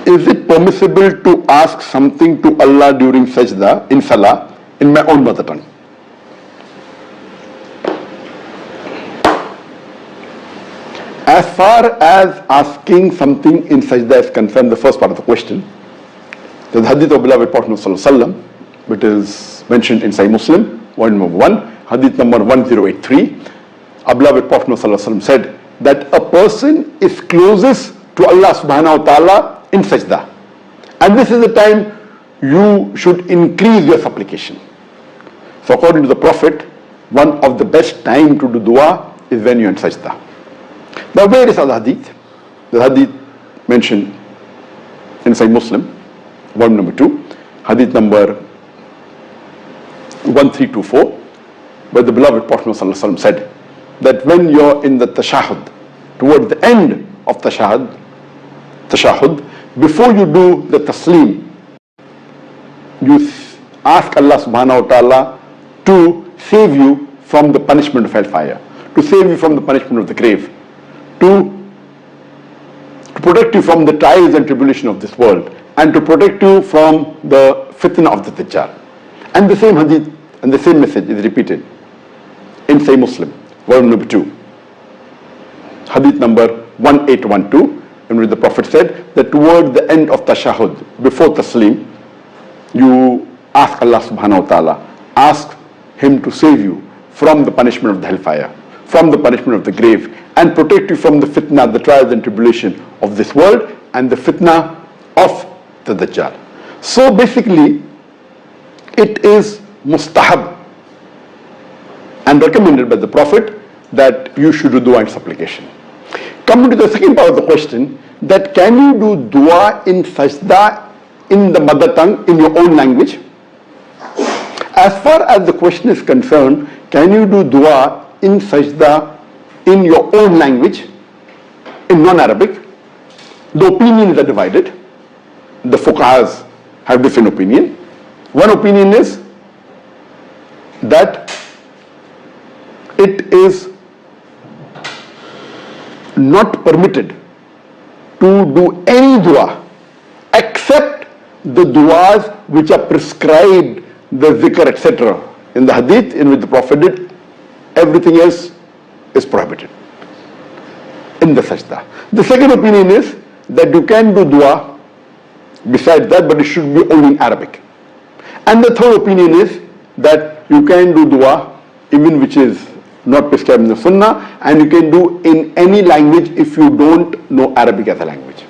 Is it permissible to ask something to Allah during sajda, in salah, in my own mother tongue? As far as asking something in sajda is concerned, the first part of the question, the hadith of beloved Prophet ﷺ, which is mentioned in Sahih Muslim, volume number 1, hadith number 1083, our beloved Prophet ﷺ said that a person is closest to Allah subhanahu wa ta'ala in sajda. And this is the time you should increase your supplication. So according to the Prophet, one of the best time to do dua is when you're in sajda. Now where is the hadith? The hadith mentioned in Sahih Muslim, volume number 2, hadith number 1324, where the beloved Prophet ﷺ said that when you're in the tashahhud, towards the end of tashahhud, before you do the taslim, you ask Allah subhanahu wa ta'ala to save you from the punishment of hellfire, to save you from the punishment of the grave, to protect you from the trials and tribulation of this world, and to protect you from the fitna of the Dajjal. And the same hadith and the same message is repeated in Sahih Muslim, volume number 2, hadith number 1812, in which the Prophet said that toward the end of tashahhud, before taslim, you ask Allah subhanahu wa ta'ala, ask Him to save you from the punishment of the hellfire, from the punishment of the grave, and protect you from the fitna, the trials and tribulation of this world, and the fitna of the Dajjal. So basically, it is mustahab and recommended by the Prophet that you should do dua and supplication. Coming to the second part of the question, that can you do dua in sajda in the mother tongue, in your own language? As far as the question is concerned, can you do dua in sajda in your own language, in non-Arabic? The opinions are divided. The fuqahas have different opinion. One opinion is that it is not permitted to do any dua except the duas which are prescribed, the zikr, etc. In the hadith in which the Prophet did, everything else is prohibited in the sajda. The second opinion is that you can do dua besides that, but it should be only in Arabic. And the third opinion is that you can do dua even which is not prescribed in the Sunnah, and you can do in any language if you don't know Arabic as a language.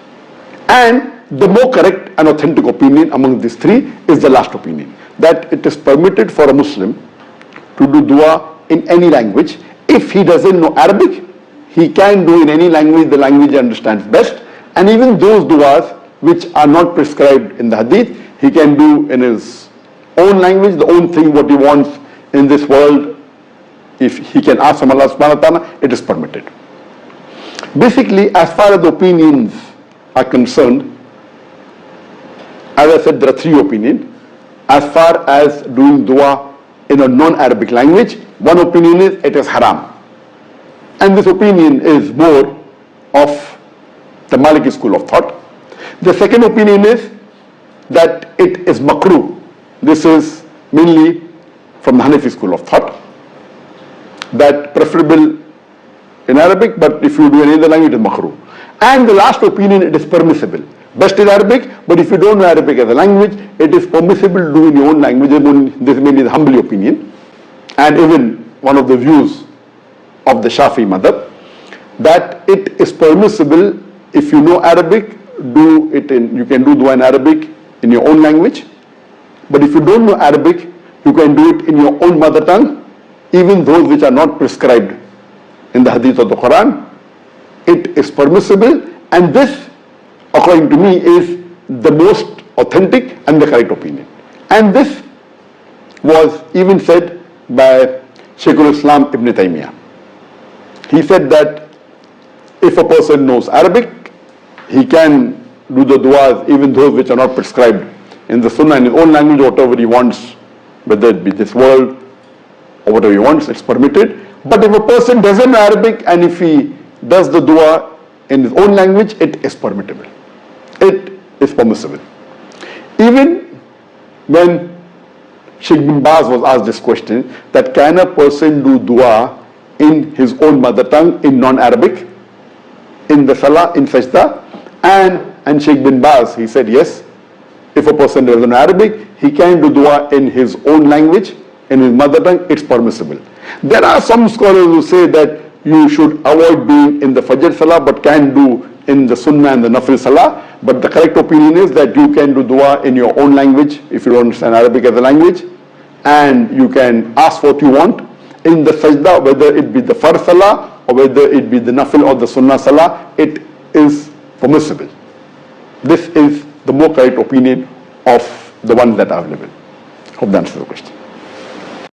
And the more correct and authentic opinion among these three is the last opinion, that it is permitted for a Muslim to do dua in any language. If he doesn't know Arabic, he can do in any language, the language he understands best, and even those duas which are not prescribed in the hadith, he can do in his own language, the own thing what he wants in this world. If he can ask from Allah subhanahu wa ta'ala, it is permitted. Basically, as far as the opinions are concerned, as I said, there are three opinions. As far as doing dua in a non-Arabic language, one opinion is it is haram. And this opinion is more of the Maliki school of thought. The second opinion is that it is makruh. This is mainly from the Hanafi school of thought, that preferable in Arabic, but if you do in any other language, it is makruh. And the last opinion, it is permissible. Best is Arabic, but if you don't know Arabic as a language, it is permissible to do in your own language. This is mainly the Hanbali opinion, and even one of the views of the Shafi madhab, that it is permissible if you know Arabic, you can do dua in Arabic in your own language. But if you don't know Arabic, you can do it in your own mother tongue, even those which are not prescribed in the hadith of the Quran. It is permissible, and this, according to me, is the most authentic and the correct opinion. And this was even said by Shaykhul Islam Ibn Taymiyyah. He said that if a person knows Arabic, he can do the duas, even those which are not prescribed in the Sunnah, in his own language, whatever he wants, whether it be this world or whatever he wants, it's permitted. But if a person doesn't know Arabic and if he does the dua in his own language, it is permissible. It is permissible. Even when Sheikh bin Baz was asked this question, that can a person do dua in his own mother tongue, in non-Arabic, in the salah, in sajda, and Sheikh bin Baz, he said yes, if a person doesn't know Arabic, he can do dua in his own language, in his mother tongue, it's permissible. There are some scholars who say that you should avoid being in the Fajr salah, but can do in the Sunnah and the Nafil salah. But the correct opinion is that you can do dua in your own language, if you don't understand Arabic as a language, and you can ask what you want in the sajda, whether it be the Fard salah, or whether it be the Nafil or the Sunnah salah, it is permissible. This is the more correct opinion of the ones that are available. Hope that answers the question.